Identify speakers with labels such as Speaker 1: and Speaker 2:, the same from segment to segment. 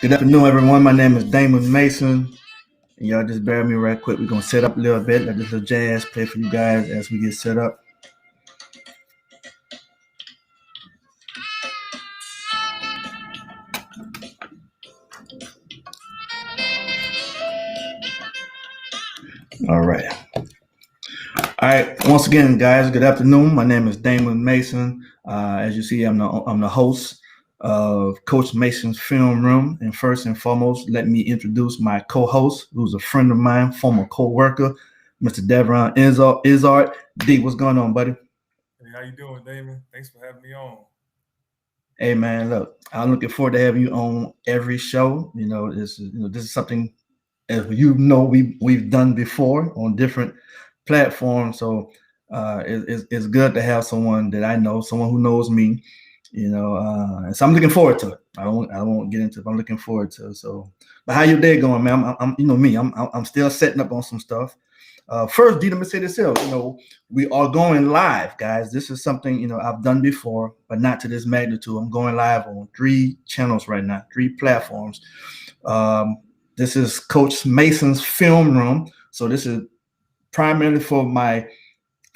Speaker 1: Good afternoon, everyone. My name is Damon Mason. And y'all just bear with me right quick. We're going to set up a little bit. Let this little jazz play for you guys as we get set up. All right. All right. Once again, guys, good afternoon. My name is Damon Mason. As you see, I'm the host of Coach Mason's Film Room. And first and foremost, let me introduce my co-host, who's a friend of mine, former co-worker, Mr. Devron Izard. D, what's going on, buddy?
Speaker 2: Hey, how you doing, Damon? Thanks for having me on.
Speaker 1: Hey man, look, I'm looking forward to having you on every show. This is something as we've done before on different platforms. So it's good to have someone that I know, someone who knows me. And so I'm looking forward to it. I won't get into it. But I'm looking forward to it. So, but how your day going, man? I'm you know me. I'm still setting up on some stuff. First, D, let me say this here. We are going live, guys. This is something I've done before, but not to this magnitude. I'm going live on 3 channels right now, 3 platforms. This is Coach Mason's Film Room. So this is primarily for our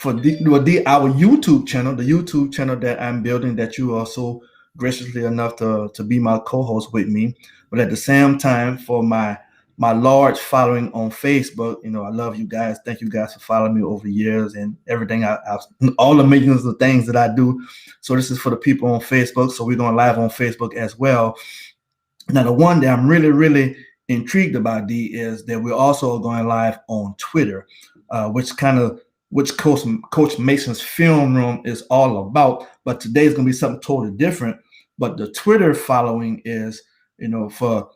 Speaker 1: YouTube channel, the YouTube channel that I'm building, that you are so graciously enough to be my co-host with me. But at the same time, for my large following on Facebook, I love you guys. Thank you guys for following me over the years and everything. All the millions of things that I do. So this is for the people on Facebook. So we're going live on Facebook as well. Now, the one that I'm really, really intrigued about, D, is that we're also going live on Twitter, which Coach Mason's Film Room is all about. But today is going to be something totally different. But the Twitter following is, for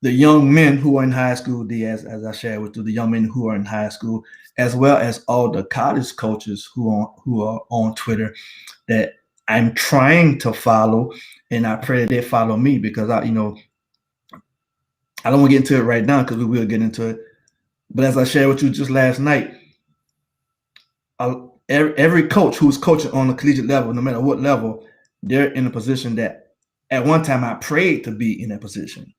Speaker 1: the young men who are in high school, D, as I shared with you, the young men who are in high school, as well as all the college coaches who are on Twitter that I'm trying to follow, and I pray that they follow me, because I don't want to get into it right now, because we will get into it. But as I shared with you just last night, every coach who's coaching on the collegiate level, no matter what level, they're in a position that at one time I prayed to be in that position.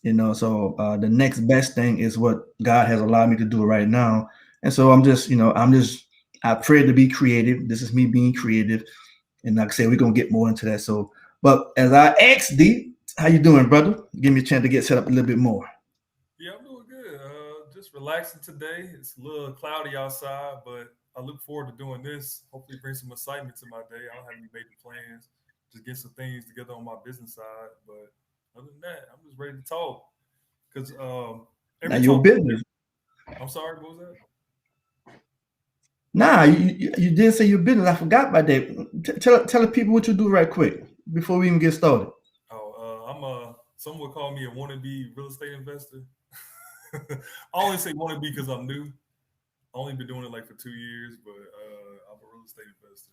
Speaker 1: So the next best thing is what God has allowed me to do right now. And so I pray to be creative. This is me being creative. And like I said, we're going to get more into that. So, but as I asked D, how you doing, brother? Give me a chance to get set up a little bit more.
Speaker 2: Yeah, I'm doing good. Just relaxing today. It's a little cloudy outside, but I look forward to doing this. Hopefully, bring some excitement to my day. I don't have any major plans. Just get some things together on my business side. But other than that, I'm just ready to talk. Because
Speaker 1: Now
Speaker 2: every
Speaker 1: your
Speaker 2: talk,
Speaker 1: business.
Speaker 2: I'm sorry, what was that?
Speaker 1: Nah, you did say your business. I forgot about that. Tell the people what you do right quick before we even get started.
Speaker 2: Some would call me a wannabe real estate investor. I only say wannabe because I'm new. I only been doing it like for 2 years, but I'm a real estate investor.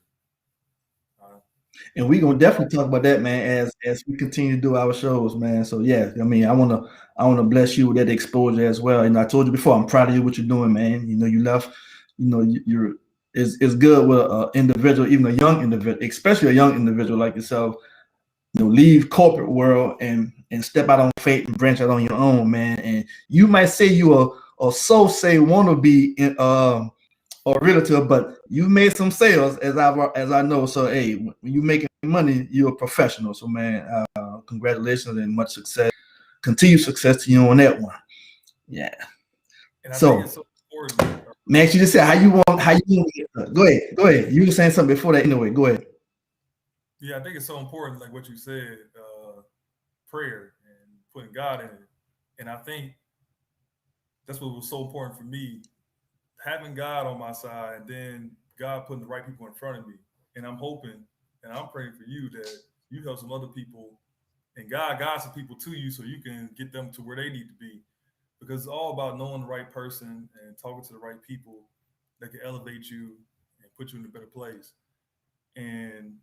Speaker 1: And we're gonna definitely talk about that, man, as we continue to do our shows, man. So yeah, I wanna bless you with that exposure as well. And I told you before, I'm proud of you what you're doing, man. You left, you're it's good with an individual, even a young individual, especially a young individual like yourself, leave corporate world and step out on faith and branch out on your own, man. And you might say you are or so say want to be in or realtor, but you made some sales as I know. So hey, when you making money, you're a professional. So man, congratulations and much success. Continued success to you on that one. Yeah.
Speaker 2: And I think
Speaker 1: So
Speaker 2: it's so important.
Speaker 1: Max, you just said how you want. Go ahead. You were saying something before that anyway. Go ahead.
Speaker 2: Yeah, I think it's so important, like what you said, prayer and putting God in it. And I think that's what was so important for me, having God on my side, and then God putting the right people in front of me. And I'm hoping and I'm praying for you that you help some other people, and God guides some people to you so you can get them to where they need to be. Because it's all about knowing the right person and talking to the right people that can elevate you and put you in a better place. And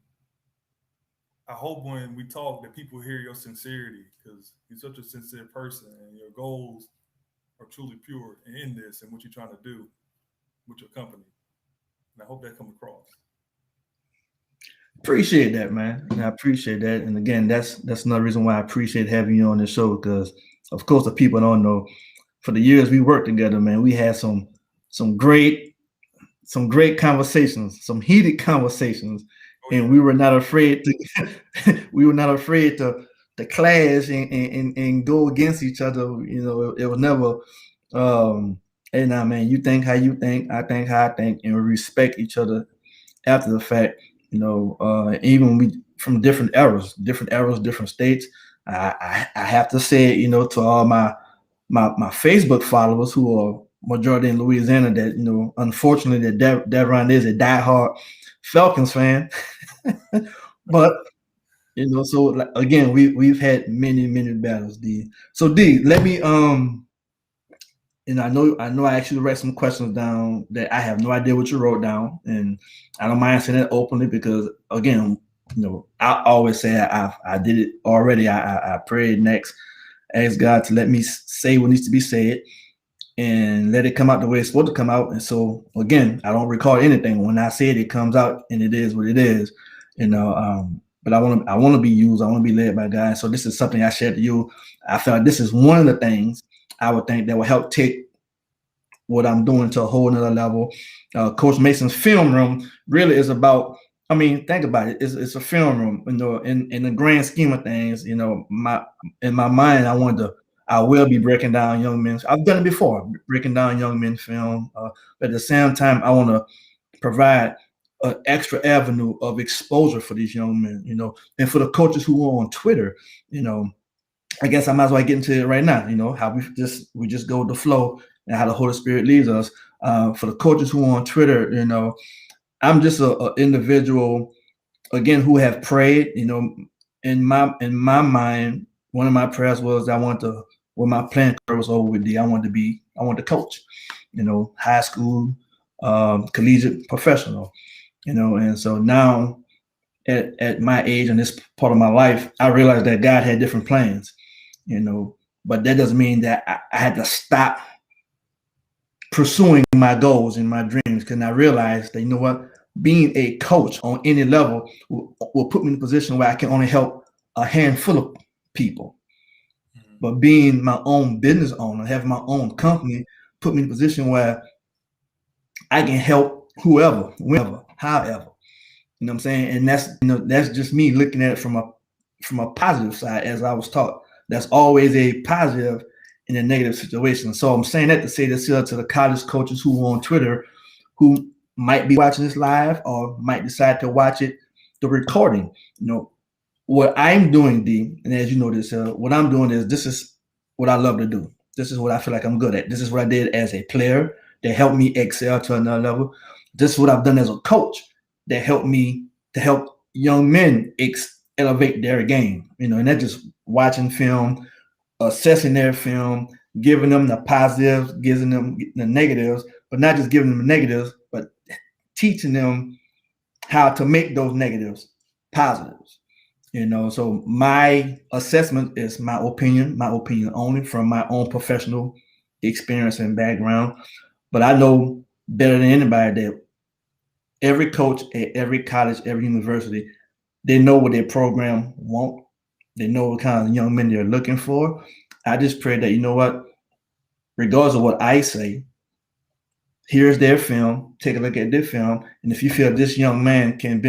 Speaker 2: I hope when we talk that people hear your sincerity, because you're such a sincere person and your goals are truly pure in this and what you're trying to do with your company. And I hope that comes across.
Speaker 1: Appreciate that, man. And I appreciate that. And again, that's another reason why I appreciate having you on the show because, of course, the people don't know. For the years we worked together, man, we had some great some great conversations, some heated conversations,
Speaker 2: Oh
Speaker 1: and
Speaker 2: yeah.
Speaker 1: we were not afraid to we were not afraid to clash and go against each other. You know, it was never hey now man, you think how you think, I think how I think, and we respect each other after the fact. You know, even we from different eras, different states. I have to say it, you know, to all my Facebook followers who are majority in Louisiana that, you know, unfortunately that Devron is a diehard Falcons fan. But you know, so like, again, we've had many battles, D. So D, let me and I know I asked you to write some questions down that I have no idea what you wrote down, and I don't mind saying it openly because again, you know, I always say I did it already. I prayed next, asked God to let me say what needs to be said, and let it come out the way it's supposed to come out. And so again, I don't recall anything. When I say it, it comes out and it is what it is. You know, but I want to be used. I want to be led by God. So this is something I shared to you. I felt like this is one of the things I would think that will help take what I'm doing to a whole nother level. Coach Mason's film room really is about. I mean, think about it. It's a film room. You know, in the grand scheme of things, you know, in my mind, I will be breaking down young men. I've done it before, breaking down young men film. But at the same time, I want to provide an extra avenue of exposure for these young men. You know, and for the coaches who are on Twitter, you know, I guess I might as well get into it right now. You know how we just go with the flow and how the Holy Spirit leads us. For the coaches who are on Twitter, you know, I'm just a individual again who have prayed. You know, in my mind, one of my prayers was I want to when my playing career was over with. I want to coach. You know, high school, collegiate, professional. You know, and so now at my age and this part of my life, I realized that God had different plans, you know, but that doesn't mean that I had to stop pursuing my goals and my dreams because I realized that, you know what, being a coach on any level will put me in a position where I can only help a handful of people.
Speaker 2: Mhm.
Speaker 1: But being my own business owner, having my own company, put me in a position where I can help whoever, whenever, however. You know what I'm saying? And that's just me looking at it from a positive side, as I was taught. That's always a positive in a negative situation. So I'm saying that to say this here to the college coaches who are on Twitter who might be watching this live or might decide to watch it, the recording. You know, what I'm doing, D, and as you know this, what I'm doing is this is what I love to do. This is what I feel like I'm good at. This is what I did as a player that helped me excel to another level. This is what I've done as a coach that helped me to help young men elevate their game. You know, and that's just watching film, assessing their film, giving them the positives, giving them the negatives, but not just giving them the negatives, but teaching them how to make those negatives positives. You know, so my assessment is my opinion only from my own professional experience and background. But I know better than anybody that every coach at every college, every university, they know what their program want. They know what kind of young men they're looking for. I just pray that, you know what, regardless of what I say, here's their film, take a look at their film, and if you feel this young man can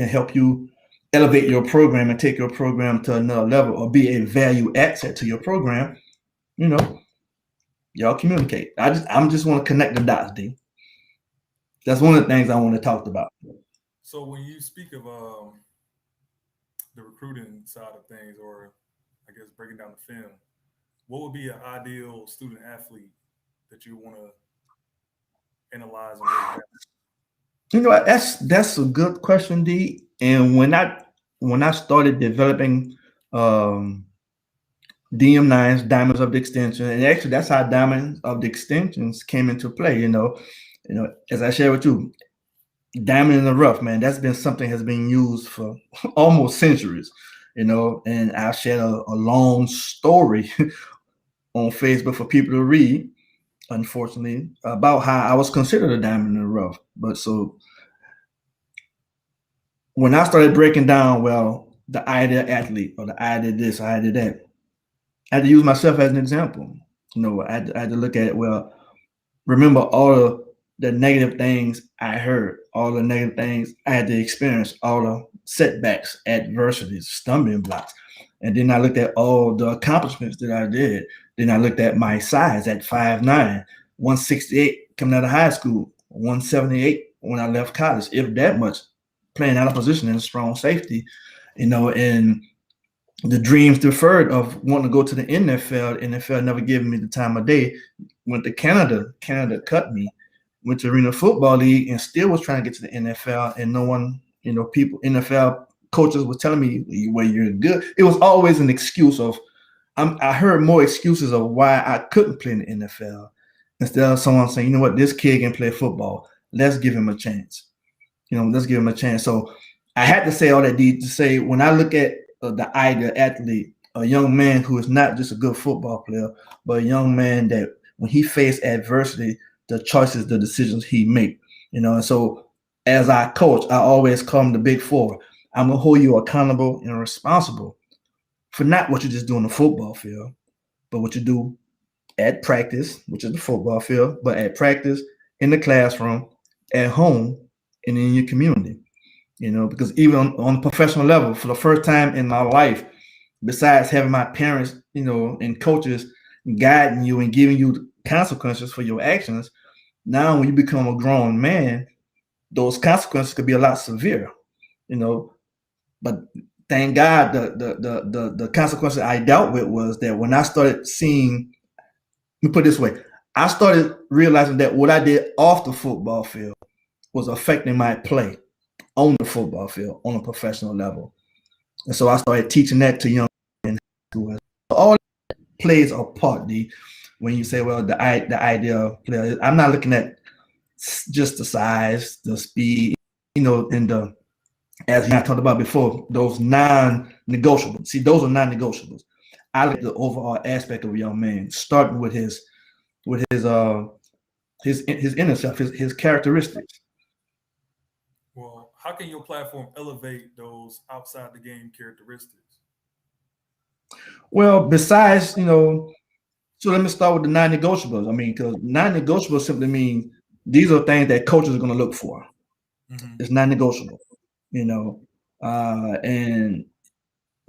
Speaker 1: help you elevate your program and take your program to another level or be a value asset to your program, you know, y'all communicate. I'm just want to connect the dots, D. That's one of the things I want to talk about.
Speaker 2: So when you speak of the recruiting side of things, or I guess breaking down the film, what would be an ideal student athlete that you want to analyze and break down?
Speaker 1: You know what? That's a good question, D. And when I started developing um, DM9s, Diamonds of the Extension, and actually that's how Diamonds of the Extensions came into play. As I shared with you, Diamond in the Rough, man, that's been something has been used for almost centuries. And I shared a long story on Facebook for people to read, unfortunately, about how I was considered a diamond in the rough. But so when I started breaking down, well, the ideal athlete or the idea this, idea that, I had to use myself as an example. I had to look at it. Well, remember all of the negative things I heard, all the negative things I had to experience, all the setbacks, adversities, stumbling blocks. And then I looked at all the accomplishments that I did. Then I looked at my size at 5'9", 168 coming out of high school, 178 when I left college, if that much, playing out of position in strong safety, and the dreams deferred of wanting to go to the NFL. NFL never gave me the time of day. Went to Canada. Canada cut me. Went to Arena Football League and still was trying to get to the NFL. And no one, people, NFL coaches were telling me, well, you're good. It was always an excuse of, I heard more excuses of why I couldn't play in the NFL instead of someone saying, you know what, this kid can play football. Let's give him a chance. Let's give him a chance. So I had to say all that to say when I look at the ideal athlete, a young man who is not just a good football player, but a young man that when he faced adversity, the choices, the decisions he make, And so as I coach, I always call them the big four. I'm gonna hold you accountable and responsible for not what you just do on the football field, but what you do at practice, which is the football field, but at practice, in the classroom, at home, and in your community. Because even on a professional level, for the first time in my life, besides having my parents, and coaches guiding you and giving you consequences for your actions, now when you become a grown man, those consequences could be a lot severe, But thank God the consequences I dealt with was that when I started seeing, let me put it this way, I started realizing that what I did off the football field was affecting my play on the football field on a professional level. And so I started teaching that to young men in high school. All plays a part, D. When you say, well, the ideal player, I'm not looking at just the size, the speed, and as I talked about before, those non-negotiables. See, those are non-negotiables. I look at the overall aspect of a young man, starting with his inner self, his characteristics.
Speaker 2: Well, how can your platform elevate those outside the game characteristics?
Speaker 1: Well, besides, so let me start with the non-negotiables. I mean, because non-negotiables simply mean these are things that coaches are going to look for. Mm-hmm. It's non-negotiable, and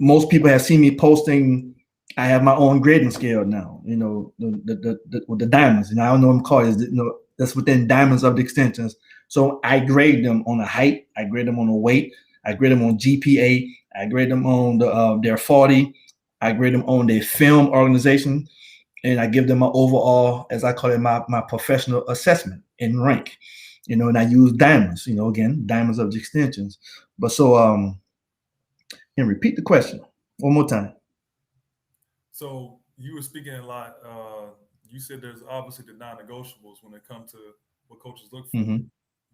Speaker 1: most people have seen me posting. I have my own grading scale now, the diamonds, I don't know what I'm called it, that's within diamonds of the extensions. So I grade them on a height, I grade them on a weight, I grade them on GPA, I grade them on their 40, I grade them on their film organization, and I give them my overall, as I call it, my professional assessment and rank, and I use diamonds, again, diamonds of the extensions. But so, and repeat the question one more time.
Speaker 2: So you were speaking a lot. You said there's obviously the non-negotiables when it comes to what coaches look for, mm-hmm.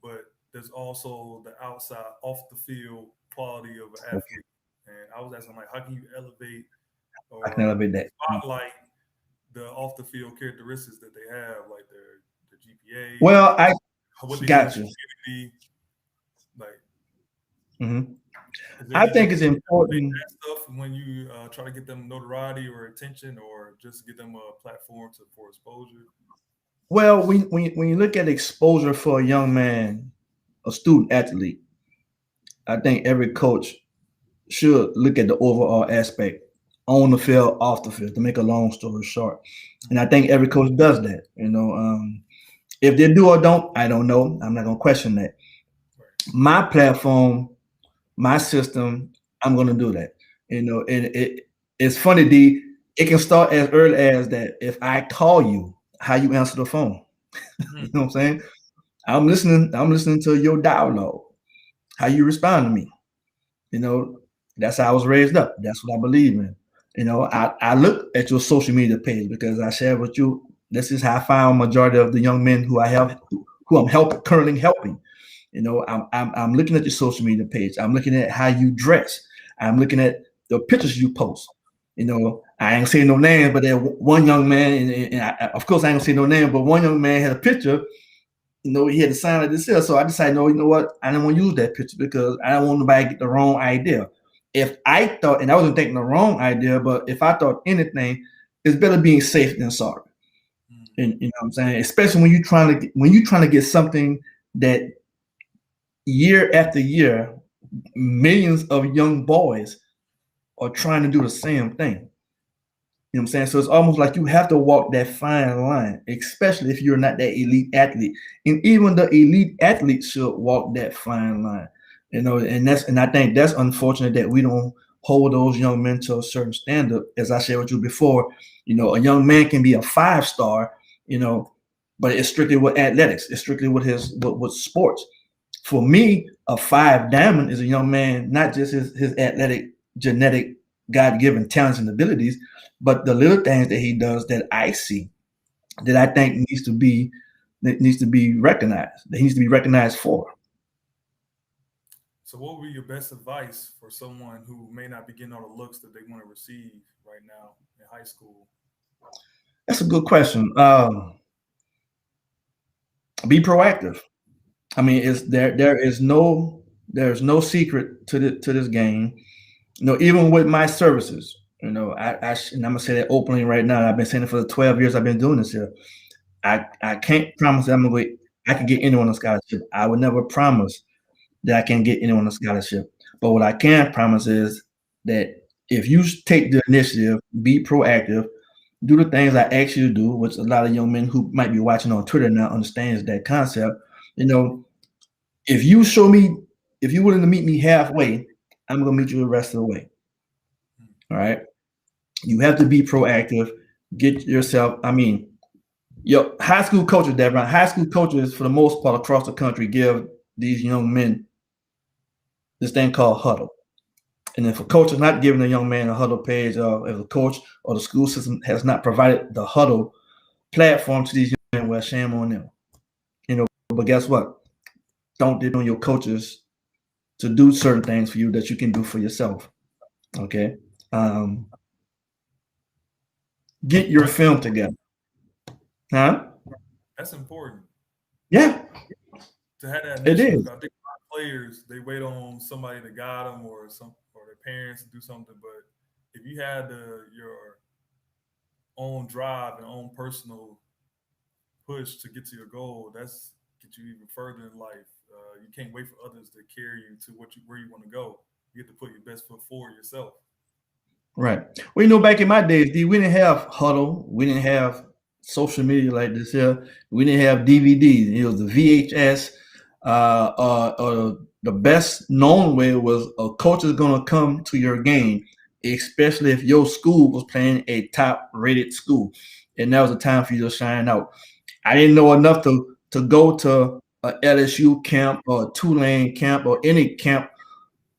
Speaker 2: but there's also the outside, off the field quality of an athlete. And I was asking, like, how can you elevate or spotlight the off the field characteristics that they have, like their GPA?
Speaker 1: Well, what they got you.
Speaker 2: Like,
Speaker 1: mm-hmm. I think it's important
Speaker 2: stuff when you try to get them notoriety or attention, or just get them a platform for exposure.
Speaker 1: Well, when you look at exposure for a young man, a student athlete, I think every coach should look at the overall aspect on the field, off the field, to make a long story short. And I think every coach does that. If they do or don't, I don't know. I'm not gonna question that. My platform, my system, I'm going to do that, and it's funny, D, it can start as early as that. If I call you, how you answer the phone, mm-hmm. You know what I'm saying? I'm listening to your dialogue, how you respond to me, that's how I was raised up. That's what I believe in. I look at your social media page because I share with you, this is how I found majority of the young men who I'm currently helping. I'm looking at your social media page. I'm looking at how you dress. I'm looking at the pictures you post. I ain't saying no names, but there one young man, and of course I ain't gonna say no name, but one young man had a picture, he had a sign like this here. So I decided, no, you know what? I don't want to use that picture because I don't want nobody to get the wrong idea. If I thought, and I wasn't thinking the wrong idea, but if I thought anything, it's better being safe than sorry. And you know what I'm saying? Especially when you're trying to get something that year after year, millions of young boys are trying to do the same thing. You know what I'm saying? So it's almost like you have to walk that fine line, especially if you're not that elite athlete. And even the elite athletes should walk that fine line. And I think that's unfortunate that we don't hold those young men to a certain standard. As I shared with you before, a young man can be a 5-star, but it's strictly with athletics, it's strictly with with sports. For me, a 5 diamond is a young man, not just his athletic, genetic, God-given talents and abilities, but the little things that he does that I see that I think needs to be recognized, that he needs to be recognized for.
Speaker 2: So, what would be your best advice for someone who may not be getting all the looks that they want to receive right now in high school?
Speaker 1: That's a good question. Be proactive. I mean, there's no secret to this game. Even with my services, and I'm gonna say that openly right now. I've been saying it for the 12 years I've been doing this here. I can't promise that I can get anyone a scholarship. I would never promise that I can get anyone a scholarship. But what I can promise is that if you take the initiative, be proactive, do the things I ask you to do, which a lot of young men who might be watching on Twitter now understands that concept. You know, if you show me, if you're willing to meet me halfway, I'm gonna meet you the rest of the way. All right. You have to be proactive. Get yourself. I mean, high school coaches, Devon, high school coaches for the most part across the country give these young men this thing called huddle. And if a coach is not giving a young man a huddle page, or if the coach or the school system has not provided the huddle platform to these young men, well, shame on them. But guess what? Don't depend on your coaches to do certain things for you that you can do for yourself. Okay. Get your film together. Huh?
Speaker 2: That's important.
Speaker 1: Yeah.
Speaker 2: To have that
Speaker 1: It
Speaker 2: initiative,
Speaker 1: is.
Speaker 2: I think players they wait on somebody to guide them or their parents to do something. But if you had your own drive and own personal push to get to your goal, that's get you even further in life. You can't wait for others to carry you to where you want to go. You have to put your best foot forward yourself.
Speaker 1: Right. Well, back in my days, D, we didn't have huddle. We didn't have social media like this here. We didn't have DVDs. It was the VHS. The best known way was a coach is going to come to your game, especially if your school was playing a top-rated school, and that was a time for you to shine out. I didn't know enough to go to a LSU camp or a Tulane camp or any camp,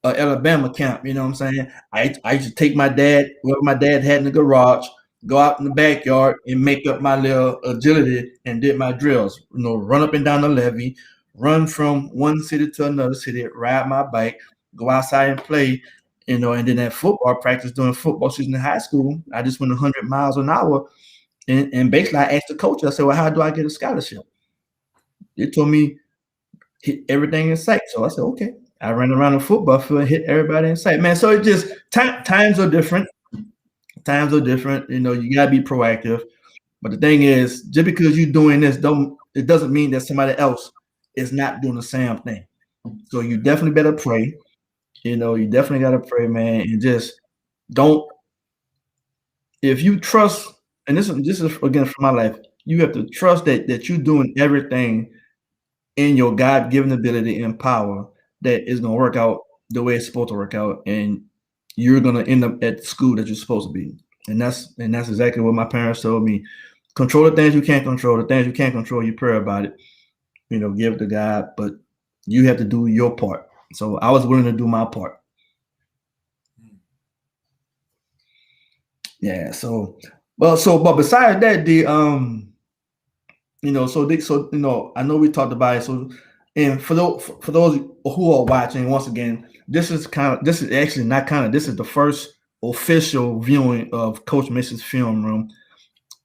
Speaker 1: Alabama camp. You know what I'm saying? I used to take my dad, whoever my dad had in the garage, go out in the backyard and make up my little agility and did my drills. Run up and down the levee, run from one city to another city, ride my bike, go outside and play. And then at football practice during football season in high school, I just went 100 miles an hour. And basically, I asked the coach, I said, well, how do I get a scholarship? They told me hit everything in sight. So I said, okay. I ran around the football field and hit everybody in sight, man. So it just times are different. Times are different. You gotta be proactive. But the thing is, just because you're doing this, it doesn't mean that somebody else is not doing the same thing. So you definitely better pray. You definitely gotta pray, man, and just don't. If you trust, and this is again from my life, you have to trust that you're doing everything in your God-given ability and power that is going to work out the way it's supposed to work out, and you're going to end up at the school that you're supposed to be. And that's exactly what my parents told me. Control the things you can't control. The things you can't control, you pray about it. Give it to God, but you have to do your part. So I was willing to do my part. Yeah. But besides that, I know we talked about it. So, and for those who are watching, once again, this is actually not kind of, this is the first official viewing of Coach Mitch's film room.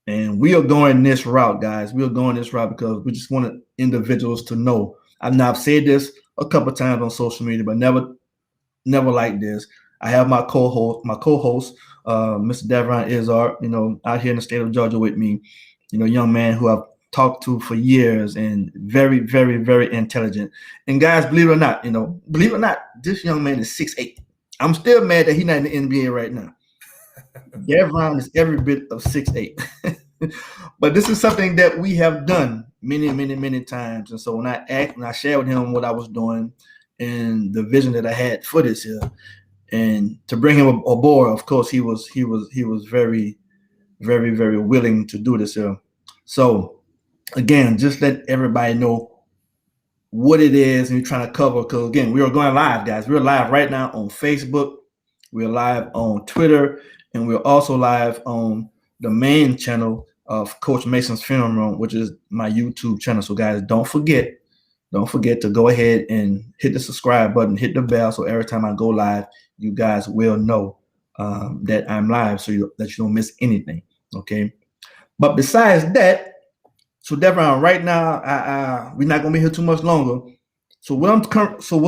Speaker 1: And we are going this route, guys. We are going this route because we just wanted individuals to know. I've said this a couple of times on social media, but never like this. I have my co-host, Mr. Devron Izzard, out here in the state of Georgia with me. Young man who I've talked to for years and very, very, very intelligent. And guys, believe it or not, this young man is 6'8". I'm still mad that he's not in the NBA right now. Devron is every bit of 6'8". But this is something that we have done many, many, many times. And so when I shared with him what I was doing and the vision that I had for this year, and to bring him aboard, of course, he was very, very, very willing to do this here. So again, just let everybody know what it is and you're trying to cover. Because again, we are going live, guys. We're live right now on Facebook. We're live on Twitter, and we're also live on the main channel of Coach Mason's Film Room, which is my YouTube channel. So guys, don't forget to go ahead and hit the subscribe button, hit the bell, so every time I go live, you guys will know that I'm live, so that you don't miss anything. Okay. But besides that, so Devon, right now, we're not gonna be here too much longer. So what's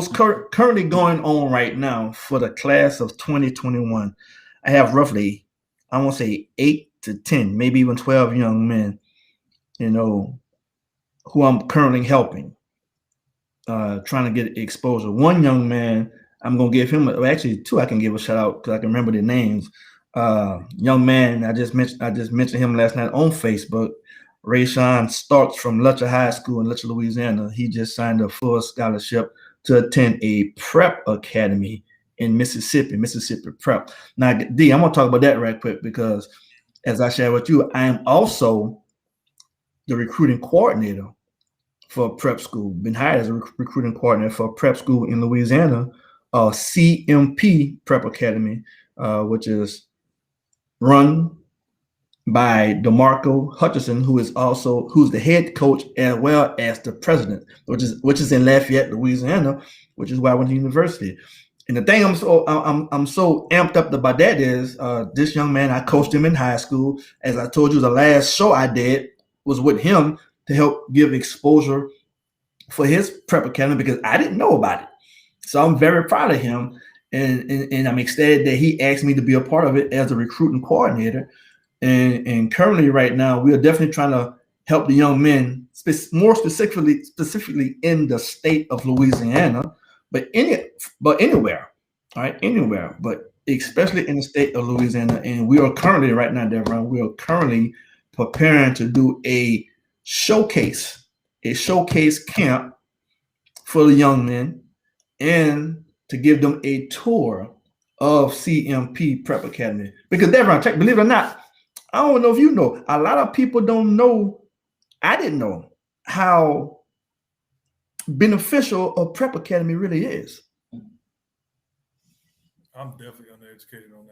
Speaker 1: currently going on right now for the class of 2021? I have roughly, I want to say 8 to 10, maybe even 12 young men, who I'm currently helping, trying to get exposure. One young man, I'm gonna give him actually two. I can give a shout out because I can remember their names. Young man, I just mentioned him last night on Facebook. Rayshawn Starks from Lutcher High School in Lutcher, Louisiana. He just signed a full scholarship to attend a prep academy in Mississippi Prep. Now, D, I'm gonna talk about that right quick because, as I shared with you, I am also the recruiting coordinator for prep school. Been hired as a recruiting coordinator for prep school in Louisiana, CMP Prep Academy, which is run by DeMarco Hutchinson, who's the head coach as well as the president, which is in Lafayette, Louisiana, which is where I went to university. And the thing I'm so amped up about that is this young man, I coached him in high school. As I told you, the last show I did was with him to help give exposure for his prep academy because I didn't know about it. So I'm very proud of him, and I'm ecstatic that he asked me to be a part of it as a recruiting coordinator. And currently, right now, we are definitely trying to help the young men, more specifically in the state of Louisiana, but anywhere, all right, anywhere, but especially in the state of Louisiana. And we are currently, right now, Devon, we are currently preparing to do a showcase camp for the young men and to give them a tour of CMP Prep Academy. Because Devon, believe it or not, I don't know if you know, a lot of people don't know, I didn't know how beneficial a prep academy really is.
Speaker 2: I'm definitely undereducated on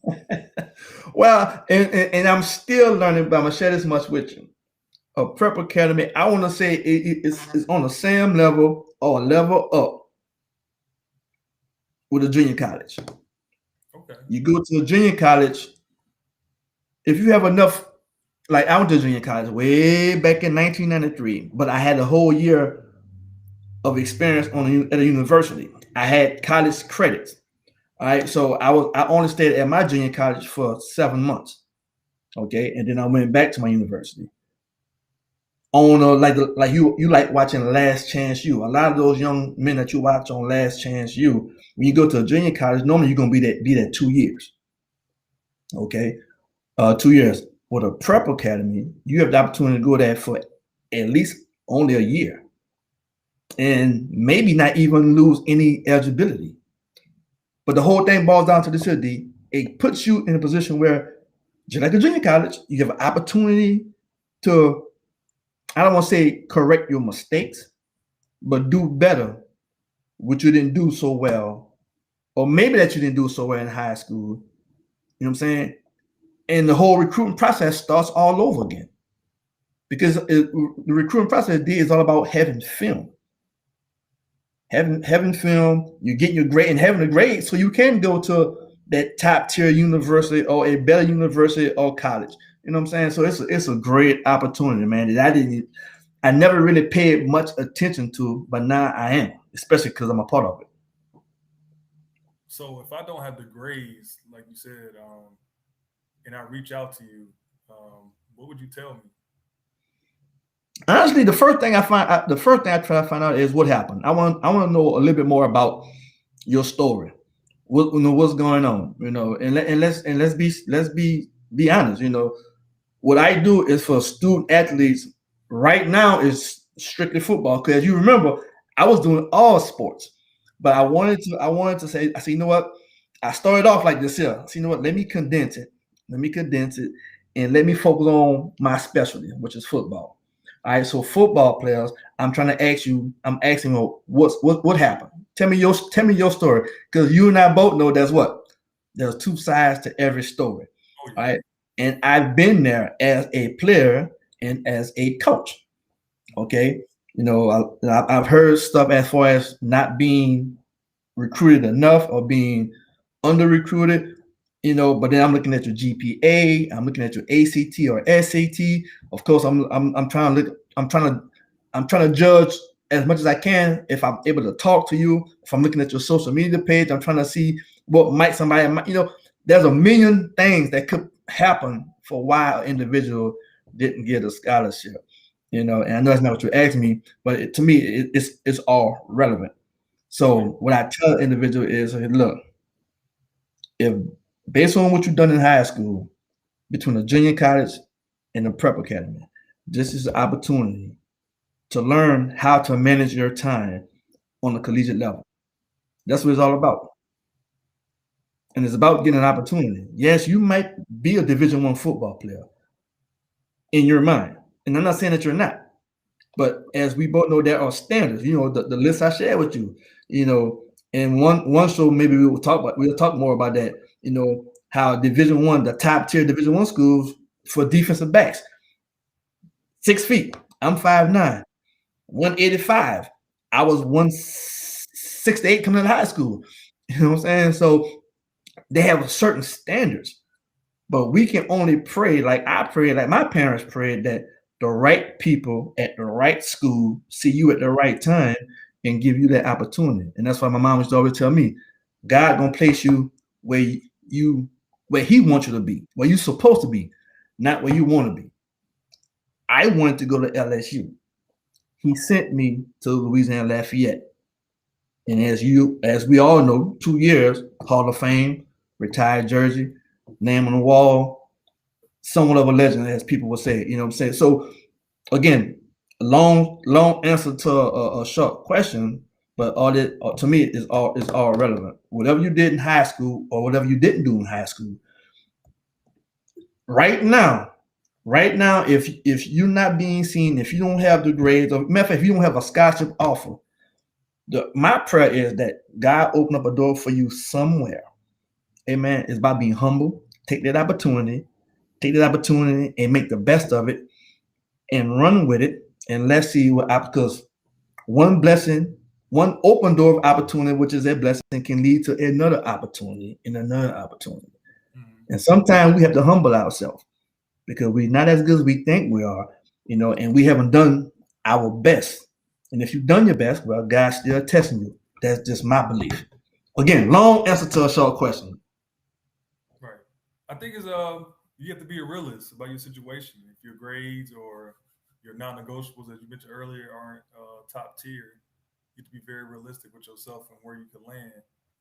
Speaker 1: that. Well, and I'm still learning, but I'm going to share this much with you. A prep academy, I want to say it's on the same level or a level up with a junior college.
Speaker 2: Okay.
Speaker 1: You go to a junior college, if you have enough, like I went to junior college way back in 1993, but I had a whole year of experience at a university. I had college credits. All right, so I only stayed at my junior college for 7 months. Okay, and then I went back to my university. On like you like watching Last Chance U. A lot of those young men that you watch on Last Chance U, when you go to a junior college, normally you're gonna be there 2 years. Okay, 2 years. With a prep academy, you have the opportunity to go there for at least only a year, and maybe not even lose any eligibility. But the whole thing boils down to this here, D. It puts you in a position where, just like a junior college, you have an opportunity to, I don't want to say correct your mistakes, but do better, which you didn't do so well, or maybe that you didn't do so well in high school. You know what I'm saying? And the whole recruiting process starts all over again. Because the recruiting process, D, is all about having film. Having film, you get your grade and having a grade so you can go to that top tier university or a better university or college. You know what I'm saying? So it's a great opportunity, man. That I never really paid much attention to, but now I am, especially because I'm a part of it.
Speaker 2: So if I don't have the grades, like you said, and I reach out to you, what would you tell me?
Speaker 1: Honestly, the first thing I try to find out is what happened. I want to know a little bit more about your story. What, what's going on? Let's be honest. What I do is for student athletes right now is strictly football. Because you remember, I was doing all sports, but I wanted to say, I said, you know what? I started off like this here. So you know what? Let me condense it. Let me condense it, and let me focus on my specialty, which is football. All right. So football players, I'm trying to ask you. I'm asking you what happened. Tell me your story, because you and I both know there's two sides to every story.
Speaker 2: Oh
Speaker 1: All
Speaker 2: yeah,
Speaker 1: right. And I've been there as a player and as a coach. Okay. I've heard stuff as far as not being recruited enough or being under recruited, but then I'm looking at your GPA, I'm looking at your ACT or SAT. Of course, I'm trying to look, I'm trying to judge as much as I can if I'm able to talk to you. If I'm looking at your social media page, I'm trying to see what might somebody might, there's a million things that could happen for why an individual didn't get a scholarship. And I know that's not what you asked me, but to me, it's all relevant.
Speaker 2: oh yeah,
Speaker 1: So what I tell the individual is, hey, look, if based on what you've done in high school, between the junior college and the prep academy, this is an opportunity to learn how to manage your time on the collegiate level. That's what it's all about. And it's about getting an opportunity. Yes, you might be a Division I football player in your mind. And I'm not saying that you're not. But as we both know, there are standards. The list I shared with you. You know, and one show maybe we'll talk more about that. How Division I, the top tier Division I schools for defensive backs, 6 feet. I'm 5'9", 185. I was 168 coming out of high school. You know what I'm saying? So they have certain standards. But we can only pray, like I prayed, like my parents prayed, that the right people at the right school see you at the right time and give you that opportunity. And that's why my mom used to always tell me, God gonna place you where you where He wants you to be, where you're supposed to be, not where you want to be. I wanted to go to LSU. He sent me to Louisiana Lafayette. And as we all know, 2 years, Hall of Fame, retired jersey, name on the wall, somewhat of a legend, as people would say. You know what I'm saying? So again, a long answer to a short question, but all that to me is all relevant. Whatever you did in high school or whatever you didn't do in high school, right now, if you're not being seen, if you don't have the grades, or matter of fact, if you don't have a scholarship offer, my prayer is that God open up a door for you somewhere. Amen. It's about being humble. Take that opportunity and make the best of it and run with it. And let's see because one blessing, one open door of opportunity, which is a blessing, can lead to another opportunity and another opportunity.
Speaker 2: mm-hmm.
Speaker 1: And sometimes we have to humble ourselves because we're not as good as we think we are, and we haven't done our best. And if you've done your best, well, God's still testing you. That's just my belief. Again, long answer to a short question.
Speaker 2: right. I think it's you have to be a realist about your situation. If your grades or your non-negotiables, as you mentioned earlier, aren't top tier, you have to be very realistic with yourself and where you can land.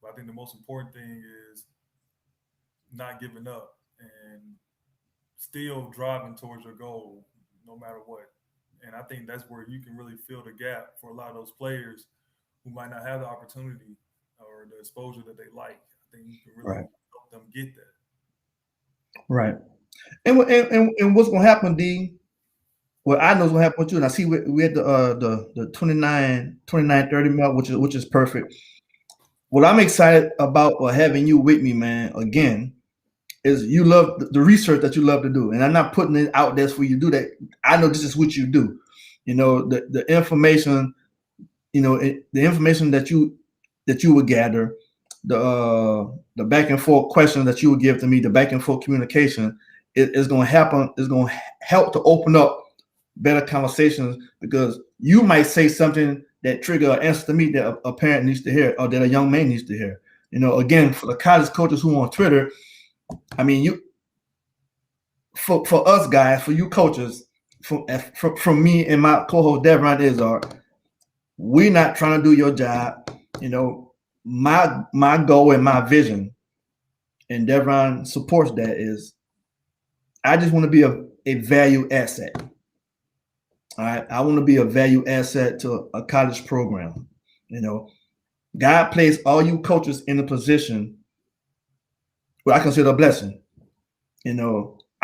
Speaker 2: But I think the most important thing is not giving up and still driving towards your goal no matter what. And I think that's where you can really fill the gap for a lot of those players who might not have the opportunity or the exposure that they like. I think you can really
Speaker 1: Right.
Speaker 2: help them get that.
Speaker 1: Right. And what's gonna happen, D? Well, I know what's gonna happen with you, and I see we at the 29 30 mark, which is perfect. What I'm excited about having you with me, man, again, is you love the research that you love to do, and I'm not putting it out there for you to do that. I know this is what you do. The information, the information that you would gather, the back and forth questions that you would give to me, the back and forth communication, is going to happen. Is going to help to open up better conversations, because you might say something that trigger an answer to me that a parent needs to hear, or that a young man needs to hear. Again, for the college coaches who on Twitter, I mean, for us guys, for you coaches, from me and my co-host Devron Izard, we're not trying to do your job. My goal and my vision, and Devron supports that, is I just want to be a value asset. All right, I want to be a value asset to a college program. God placed all you coaches in a position where I consider a blessing.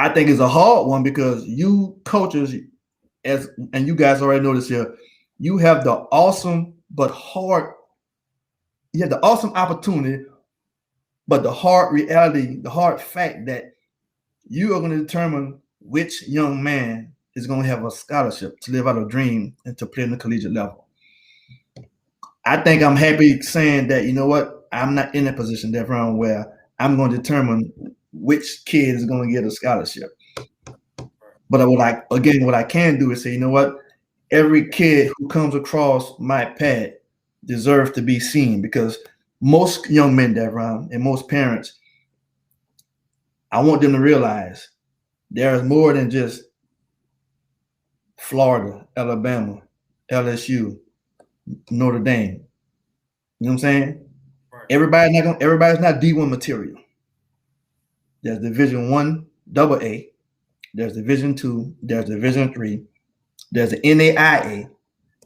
Speaker 1: I think it's a hard one, because you coaches, and you guys already know this here, you have the awesome opportunity, but the hard reality, the hard fact that you are going to determine which young man is going to have a scholarship to live out a dream and to play in the collegiate level. I think I'm happy saying that, I'm not in a position, Devron, where I'm going to determine which kid is going to get a scholarship. But what I can do is say, every kid who comes across my path deserves to be seen, because most young men, Devron, and most parents, I want them to realize there is more than just Florida, Alabama, LSU, Notre Dame. You know what I'm saying? Right. Everybody's not D1 material. There's Division 1 AA, there's Division 2, there's Division 3, there's the NAIA,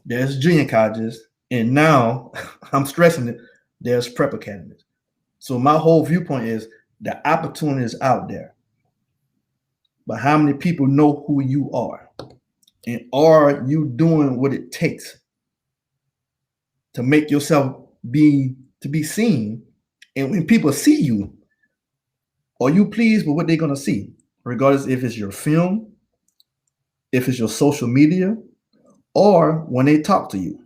Speaker 1: there's junior colleges, and now I'm stressing it, there's prep academies. So my whole viewpoint is the opportunity is out there, but how many people know who you are, and are you doing what it takes to make yourself be seen? And when people see you, are you pleased with what they're going to see, regardless if it's your film, if it's your social media, or when they talk to you?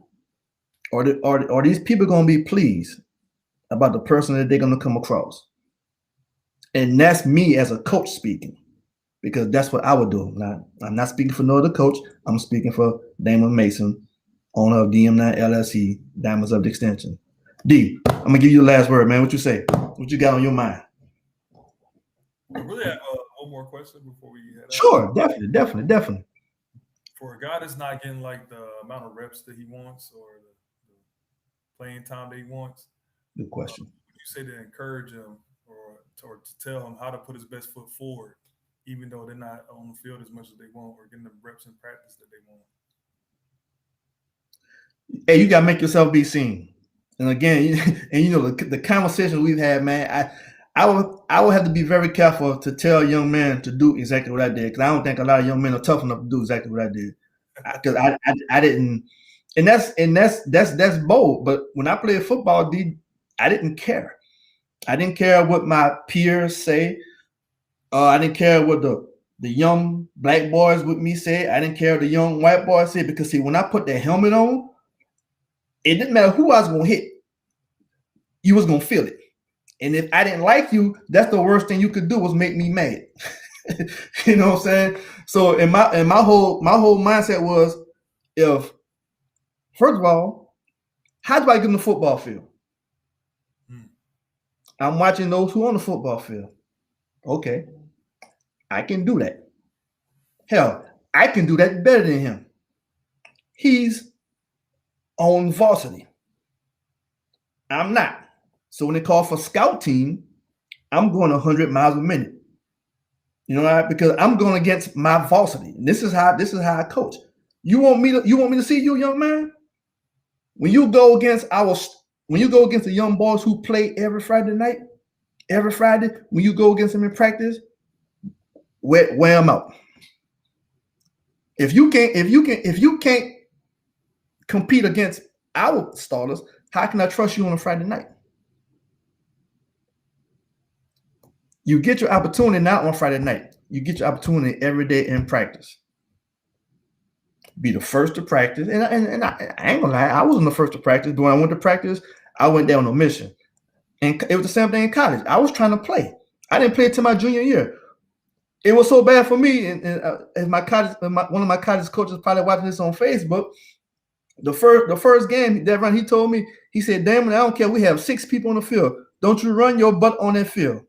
Speaker 1: Are these people going to be pleased about the person that they're going to come across? And that's me as a coach speaking, because that's what I would do. Now, I'm not speaking for no other coach. I'm speaking for Damon Mason, owner of DM9 LLC, Diamonds of the Extension. D, I'm going to give you the last word, man. What you say? What you got on your mind?
Speaker 2: I really have one more question before we head out.
Speaker 1: Sure, definitely.
Speaker 2: For a guy that's not getting like the amount of reps that he wants, or the playing time that he wants,
Speaker 1: good question.
Speaker 2: Would you say to encourage him, or to tell him how to put his best foot forward, even though they're not on the field as much as they want, or getting the reps in practice that they want?
Speaker 1: Hey, you got to make yourself be seen. And again, and the conversation we've had, man, I would have to be very careful to tell a young man to do exactly what I did, because I don't think a lot of young men are tough enough to do exactly what I did. Because I didn't, and that's bold. But when I played football, I didn't care. I didn't care what my peers say. I didn't care what the young black boys with me said. I didn't care what the young white boys said, because see, when I put that helmet on, it didn't matter who I was going to hit. You was going to feel it. And if I didn't like you, that's the worst thing you could do, was make me mad. You know what I'm saying? So in my whole mindset was, first of all, how do I get in the football field? I'm watching those who are on the football field. Okay, I can do that. Hell, I can do that better than him. He's on varsity. I'm not. So when they call for scout team, I'm going 100 miles a minute. You know why? Because I'm going against my varsity. And this is how I coach. You want me to see you, young man? When you go against the young boys who play every Friday night, when you go against them in practice, wear them out. If you can't compete against our starters, how can I trust you on a Friday night? You get your opportunity not on Friday night. You get your opportunity every day in practice. Be the first to practice. And I ain't gonna lie, I wasn't the first to practice. When I went to practice, I went there on a mission. And it was the same thing in college. I was trying to play. I didn't play until my junior year. It was so bad for me. And my college, one of my college coaches probably watching this on Facebook. The first game that run, he told me, he said, "Damon, I don't care. We have 6 people on the field. Don't you run your butt on that field."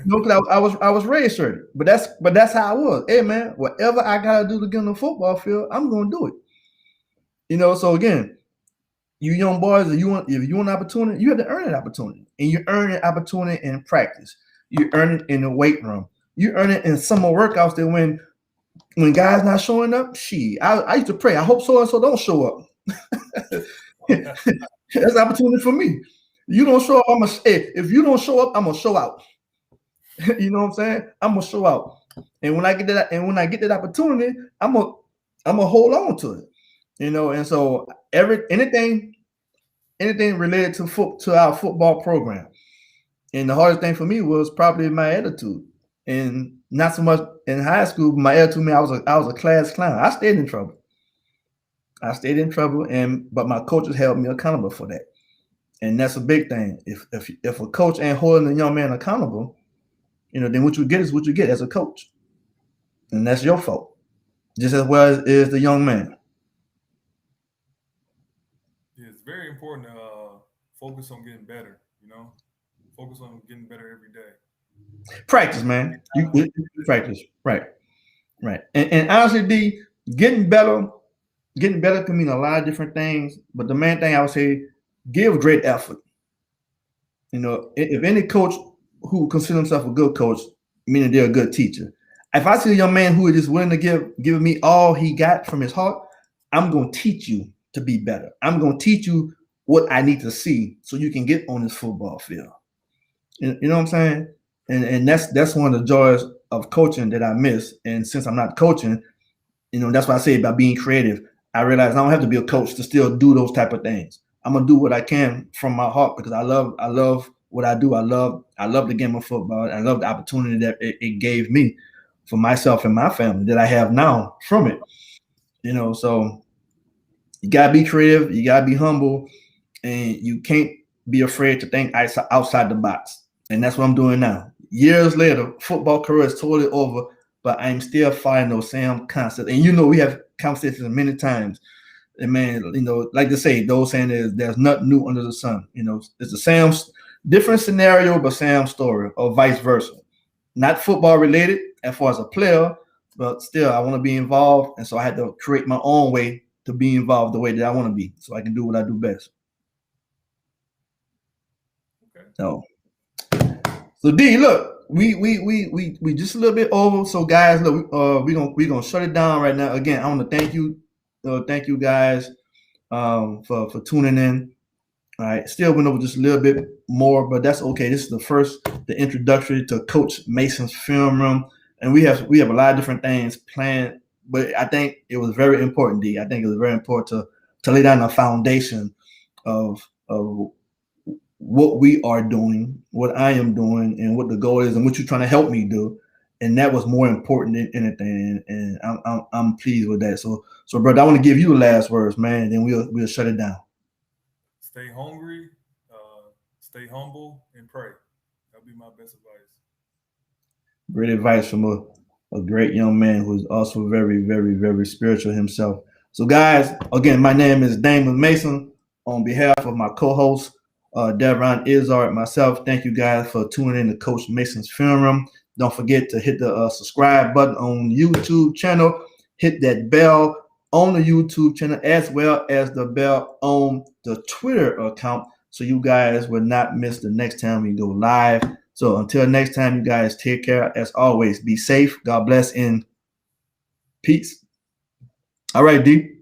Speaker 1: No, because I was raised certain, but that's how I was. Hey man, whatever I gotta do to get on the football field, I'm gonna do it. So again, you young boys, if you want an opportunity, you have to earn an opportunity, and you earn an opportunity in practice. You earn it in the weight room. You earn it in summer workouts. That when guys not showing up, I used to pray. I hope so and so don't show up. That's an opportunity for me. You don't show up, if you don't show up, I'm gonna show out. You know what I'm saying? I'm gonna show out, and when I get that opportunity, I'm gonna hold on to it. And so anything related to our football program, and the hardest thing for me was probably my attitude, and not so much in high school. But my attitude, man, I was a class clown. I stayed in trouble, but my coaches held me accountable for that, and that's a big thing. If a coach ain't holding a young man accountable, then what you get is what you get as a coach. And that's your fault. Just as well as the young man.
Speaker 2: Yeah, it's very important to focus on getting better, focus on getting better every day.
Speaker 1: Practice, man. You practice. Right. And honestly, D, getting better can mean a lot of different things. But the main thing I would say, give great effort. If any coach who considers himself a good coach, meaning they're a good teacher. If I see a young man who is just willing to give me all he got from his heart, I'm going to teach you to be better. I'm going to teach you what I need to see so you can get on this football field. You know what I'm saying? And that's one of the joys of coaching that I miss. And since I'm not coaching, that's what I say about being creative. I realize I don't have to be a coach to still do those type of things. I'm gonna do what I can from my heart because I love what I do. I love the game of football. I love the opportunity that it gave me for myself and my family that I have now from it. So you gotta be creative, you gotta be humble, and you can't be afraid to think outside the box. And that's what I'm doing now. Years later, football career is totally over, but I'm still finding those same concepts. And we have conversations many times. And man, like they say, those saying there's nothing new under the sun. It's the same, different scenario, but same story, or vice versa. Not football related as far as a player, but still I want to be involved. And so I had to create my own way to be involved the way that I want to be, so I can do what I do best.
Speaker 2: Okay.
Speaker 1: So D, look, we just a little bit over. So guys, look, we're gonna shut it down right now. Again, I want to thank you guys for tuning in. All right, still went over just a little bit more, but that's okay. This is the introductory to Coach Mason's film room, and we have a lot of different things planned. But I think it was very important, D. I think it was very important to lay down a foundation of what we are doing, what I am doing, and what the goal is, and what you're trying to help me do. And that was more important than anything. And I'm pleased with that. So brother, I want to give you the last words, man. Then we'll shut it down.
Speaker 2: Stay hungry, stay humble, and pray. That'll be my best advice.
Speaker 1: Great advice from a great young man who's also very, very, very spiritual himself. So guys, again, my name is Damon Mason. On behalf of my co-host, Devron Izzard, myself, thank you guys for tuning in to Coach Mason's Film Room. Don't forget to hit the subscribe button on YouTube channel. Hit that bell on the YouTube channel as well as the bell on the Twitter account so you guys will not miss the next time we go live. So until next time, you guys take care. As always, be safe. God bless and peace. All right, D.